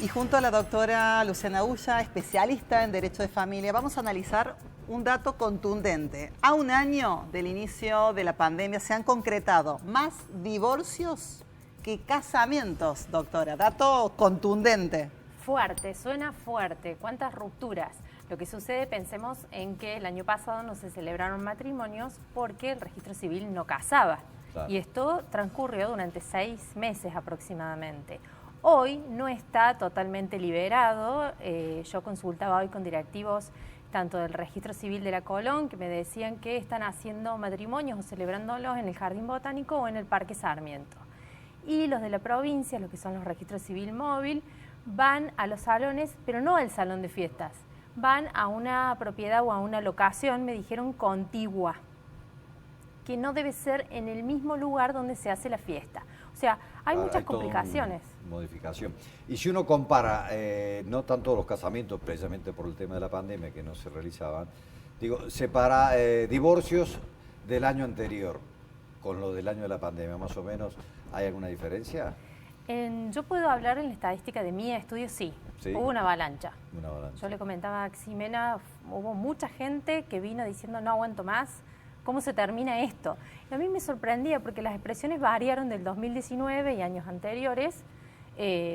Y junto a la doctora Luciana Ulla, especialista en Derecho de Familia, vamos a analizar un dato contundente. A un año del inicio de la pandemia se han concretado más divorcios que casamientos, doctora. Dato contundente. Fuerte, suena fuerte. ¿Cuántas rupturas? Lo que sucede, pensemos en que el año pasado no se celebraron matrimonios porque el registro civil no casaba. Claro. Y esto transcurrió durante 6 meses aproximadamente. Hoy no está totalmente liberado. Yo consultaba hoy con directivos tanto del registro civil de la Colón, que me decían que están haciendo matrimonios o celebrándolos en el Jardín Botánico o en el Parque Sarmiento. Y los de la provincia, los que son los registros civil móvil, van a los salones, pero no al salón de fiestas. Van a una propiedad o a una locación, me dijeron, contigua, que no debe ser en el mismo lugar donde se hace la fiesta. O sea, hay muchas complicaciones. Modificación. Y si uno compara, no tanto los casamientos, precisamente por el tema de la pandemia, que no se realizaban, digo, separa divorcios del año anterior con lo del año de la pandemia, más o menos, ¿hay alguna diferencia? Yo puedo hablar en la estadística de mi estudio, sí. Hubo una avalancha. Una avalancha. Yo le comentaba a Ximena, hubo mucha gente que vino diciendo no aguanto más, ¿cómo se termina esto? Y a mí me sorprendía porque las expresiones variaron del 2019 y años anteriores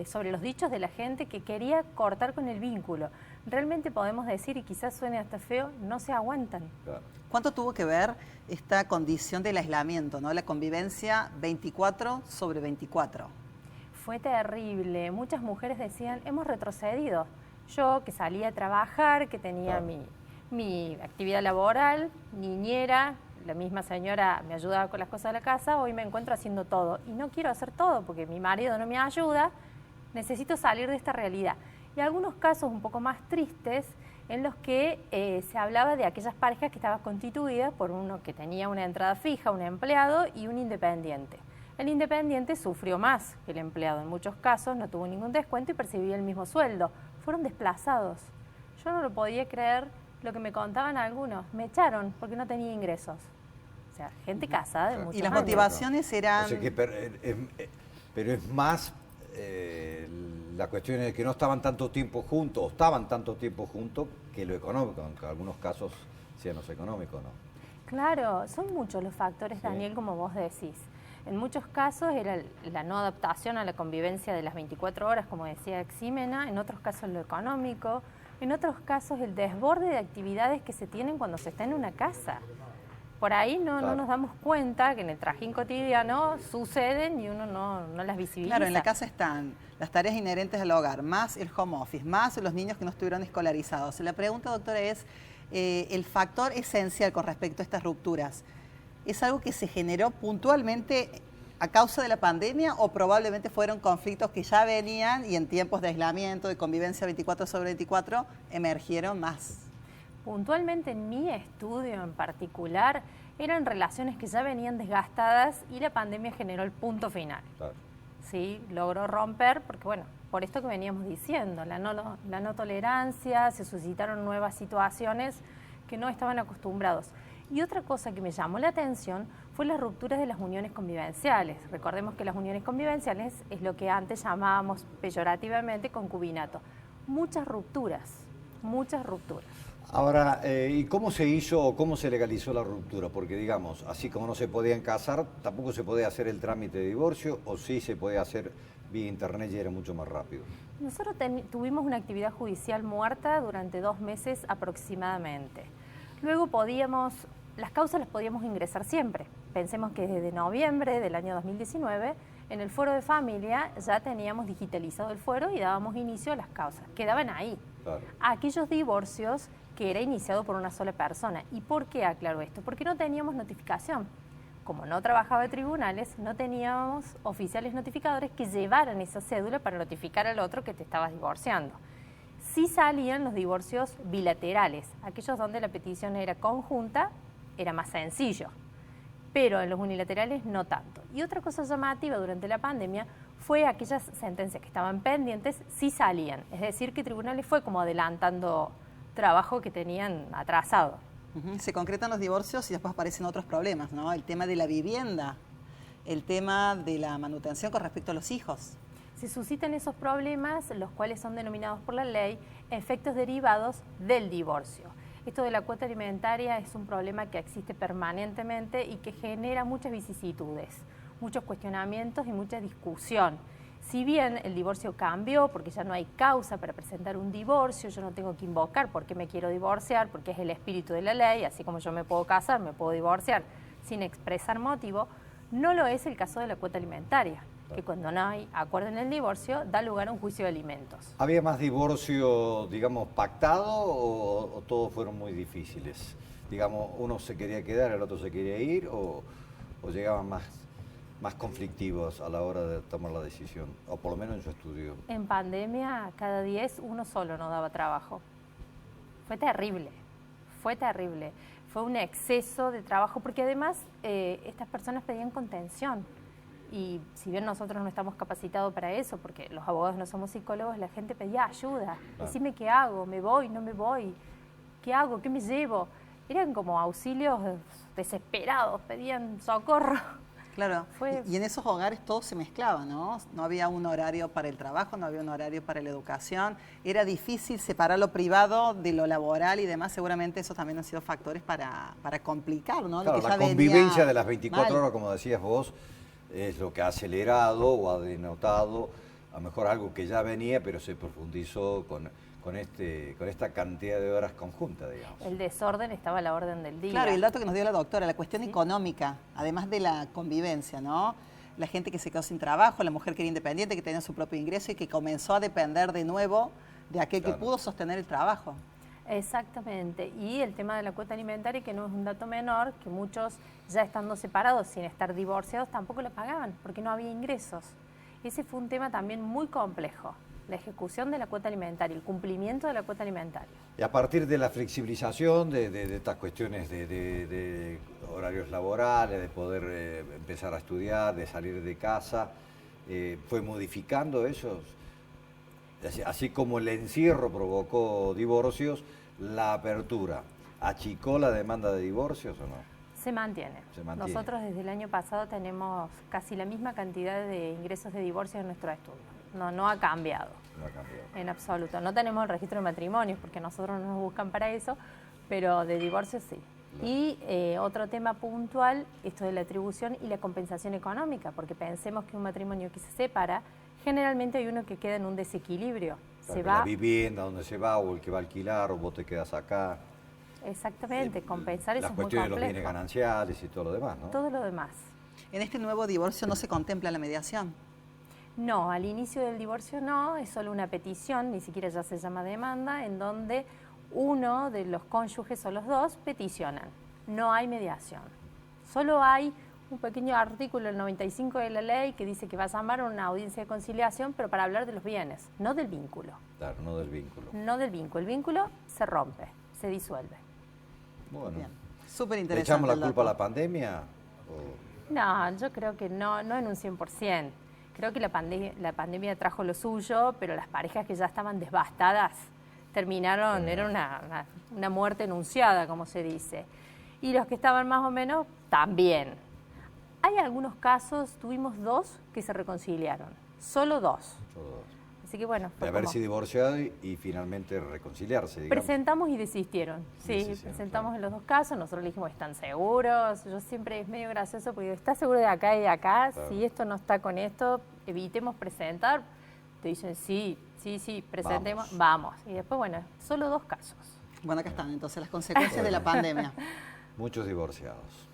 sobre los dichos de la gente que quería cortar con el vínculo. Realmente podemos decir, y quizás suene hasta feo, no se aguantan. Claro. ¿Cuánto tuvo que ver esta condición del aislamiento, ¿no? La convivencia 24/24? Fue terrible. Muchas mujeres decían, hemos retrocedido. Yo que salía a trabajar, que tenía mi actividad laboral, niñera, la misma señora me ayudaba con las cosas de la casa, hoy me encuentro haciendo todo. Y no quiero hacer todo porque mi marido no me ayuda, necesito salir de esta realidad. Y algunos casos un poco más tristes en los que se hablaba de aquellas parejas que estaban constituidas por uno que tenía una entrada fija, un empleado y un independiente. El independiente sufrió más que el empleado. En muchos casos no tuvo ningún descuento y percibía el mismo sueldo. Fueron desplazados. Yo no lo podía creer lo que me contaban algunos. Me echaron porque no tenía ingresos. O sea, gente casada de muchos años. ¿Y las motivaciones eran...? O sea que, pero es más la cuestión de que no estaban tanto tiempo juntos, o estaban tanto tiempo juntos, que lo económico. En algunos casos sean los económicos, ¿no? Claro, son muchos los factores, sí, Daniel, como vos decís. En muchos casos era la no adaptación a la convivencia de las 24 horas, como decía Ximena, en otros casos lo económico, en otros casos el desborde de actividades que se tienen cuando se está en una casa. Por ahí no nos damos cuenta que en el trajín cotidiano suceden y uno no las visibiliza. Claro, en la casa están las tareas inherentes al hogar, más el home office, más los niños que no estuvieron escolarizados. La pregunta, doctora, es el factor esencial con respecto a estas rupturas. ¿Es algo que se generó puntualmente a causa de la pandemia o probablemente fueron conflictos que ya venían y en tiempos de aislamiento, de convivencia 24/24, emergieron más? Puntualmente en mi estudio en particular eran relaciones que ya venían desgastadas y la pandemia generó el punto final. Claro. Sí, logró romper porque, bueno, por esto que veníamos diciendo, la no tolerancia, se suscitaron nuevas situaciones que no estaban acostumbrados. Y otra cosa que me llamó la atención fue las rupturas de las uniones convivenciales. Recordemos que las uniones convivenciales es lo que antes llamábamos peyorativamente concubinato. Muchas rupturas, muchas rupturas. Ahora, ¿y cómo se hizo o cómo se legalizó la ruptura? Porque, digamos, así como no se podían casar, tampoco se podía hacer el trámite de divorcio, o sí se podía hacer vía internet y era mucho más rápido. Nosotros tuvimos una actividad judicial muerta durante 2 meses aproximadamente. Luego las causas las podíamos ingresar siempre. Pensemos que desde noviembre del año 2019, en el Fuero de Familia ya teníamos digitalizado el fuero y dábamos inicio a las causas. Quedaban ahí. Claro. Aquellos divorcios que era iniciado por una sola persona. ¿Y por qué aclaro esto? Porque no teníamos notificación. Como no trabajaba en tribunales, no teníamos oficiales notificadores que llevaran esa cédula para notificar al otro que te estabas divorciando. Sí salían los divorcios bilaterales, aquellos donde la petición era conjunta, era más sencillo, pero en los unilaterales no tanto. Y otra cosa llamativa durante la pandemia fue aquellas sentencias que estaban pendientes, sí salían, es decir, que tribunales fue como adelantando trabajo que tenían atrasado. Se concretan los divorcios y después aparecen otros problemas, ¿no? El tema de la vivienda, el tema de la manutención con respecto a los hijos. Se suscitan esos problemas, los cuales son denominados por la ley efectos derivados del divorcio. Esto de la cuota alimentaria es un problema que existe permanentemente y que genera muchas vicisitudes, muchos cuestionamientos y mucha discusión. Si bien el divorcio cambió, porque ya no hay causa para presentar un divorcio, yo no tengo que invocar por qué me quiero divorciar, porque es el espíritu de la ley, así como yo me puedo casar, me puedo divorciar sin expresar motivo, no lo es el caso de la cuota alimentaria, que cuando no hay acuerdo en el divorcio da lugar a un juicio de alimentos. ¿Había más divorcio, digamos, pactado o todos fueron muy difíciles? Digamos, uno se quería quedar, el otro se quería ir o llegaban más conflictivos a la hora de tomar la decisión, o por lo menos en su estudio? En pandemia, cada 10, uno solo no daba trabajo. Fue terrible, fue terrible. Fue un exceso de trabajo, porque además estas personas pedían contención. Y si bien nosotros no estamos capacitados para eso, porque los abogados no somos psicólogos, la gente pedía ayuda. Decime qué hago, me voy, no me voy, qué hago, qué me llevo. Eran como auxilios desesperados, pedían socorro. Claro, y en esos hogares todo se mezclaba, ¿no? No había un horario para el trabajo, no había un horario para la educación. Era difícil separar lo privado de lo laboral y demás. Seguramente esos también han sido factores para complicar, ¿no? Claro, la convivencia de las 24 horas, como decías vos, es lo que ha acelerado o ha denotado a lo mejor algo que ya venía, pero se profundizó con esta cantidad de horas conjuntas, digamos. El desorden estaba a la orden del día. Claro, y el dato que nos dio la doctora, la cuestión económica, además de la convivencia, ¿no? La gente que se quedó sin trabajo, la mujer que era independiente, que tenía su propio ingreso y que comenzó a depender de nuevo de aquel que pudo sostener el trabajo. Exactamente, y el tema de la cuota alimentaria, que no es un dato menor, que muchos ya estando separados, sin estar divorciados, tampoco la pagaban, porque no había ingresos. Ese fue un tema también muy complejo, la ejecución de la cuota alimentaria, el cumplimiento de la cuota alimentaria. Y a partir de la flexibilización de estas cuestiones de horarios laborales, de poder empezar a estudiar, de salir de casa, fue modificando eso. Así como el encierro provocó divorcios, la apertura achicó la demanda de divorcios ¿o no? Se mantiene. Nosotros desde el año pasado tenemos casi la misma cantidad de ingresos de divorcio en nuestro estudio. No ha cambiado. No ha cambiado. En absoluto. No tenemos el registro de matrimonios porque nosotros no nos buscan para eso, pero de divorcios sí. No. Y otro tema puntual, esto de la atribución y la compensación económica, porque pensemos que un matrimonio que se separa, generalmente hay uno que queda en un desequilibrio. Se va. La vivienda, donde se va, o el que va a alquilar, o vos te quedas acá. Exactamente, compensar eso es muy complejo. La cuestión de los bienes gananciales y todo lo demás, ¿no? Todo lo demás. En este nuevo divorcio no se contempla la mediación. No, al inicio del divorcio no, es solo una petición, ni siquiera ya se llama demanda, en donde uno de los cónyuges o los dos peticionan. No hay mediación. Solo hay un pequeño artículo, el 95 de la ley, que dice que va a llamar a una audiencia de conciliación, pero para hablar de los bienes, no del vínculo. Claro, no del vínculo. No del vínculo. El vínculo se rompe, se disuelve. Bueno, súper interesante. ¿Le echamos la culpa a la pandemia? No, yo creo que no en un 100%. Creo que la pandemia trajo lo suyo, pero las parejas que ya estaban devastadas terminaron, era una muerte anunciada, como se dice. Y los que estaban más o menos, también. Hay algunos casos, tuvimos 2 que se reconciliaron, solo 2. Así que bueno, de haberse divorciado y finalmente reconciliarse, digamos. Presentamos y desistieron. Sí, presentamos en los 2 casos, nosotros le dijimos, ¿están seguros? Yo siempre es medio gracioso porque digo, ¿estás seguro de acá y de acá? Claro. Si esto no está con esto, evitemos presentar. Te dicen, sí, presentemos, vamos. Y después, bueno, solo 2 casos. Bueno, acá están entonces las consecuencias de la pandemia. Muchos divorciados.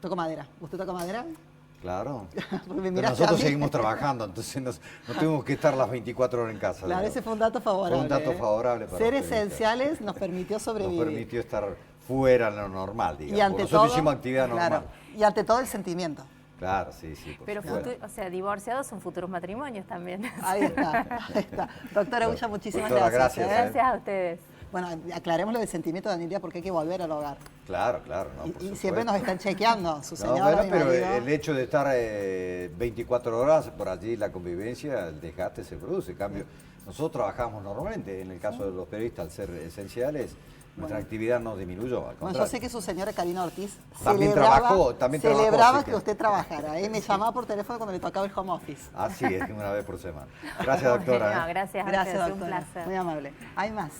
¿Toco madera? ¿Usted toca madera? Claro. Nosotros seguimos trabajando, entonces no tuvimos que estar las 24 horas en casa. Claro, ese fue un dato favorable. Fue un dato favorable para ser esenciales nos permitió sobrevivir. Nos permitió estar fuera de lo normal, digamos. Y ante nosotros todo, hicimos actividad normal. Y ante todo el sentimiento. Claro, sí. Pero divorciados son futuros matrimonios también. Ahí está. Doctora Ulla, muchísimas Doctora, gracias. Gracias a ustedes. Bueno, aclaremos lo del sentimiento de Anilia porque hay que volver al hogar. Claro, claro. No, Y siempre nos están chequeando, su señora, bueno, mi pero marido. el hecho de estar 24 horas por allí, la convivencia, el desgaste se produce. En cambio, nosotros trabajamos normalmente. En el caso de los periodistas, al ser esenciales, nuestra actividad no disminuyó. Al Bueno, contrario. yo sé que su señora Karina Ortiz También celebraba trabajó, así que usted trabajara. Me llamaba por teléfono cuando le tocaba el home office. Así es, una vez por semana. Gracias, doctora. No, gracias a Gracias, ustedes, un doctora. placer. Muy amable. Hay más.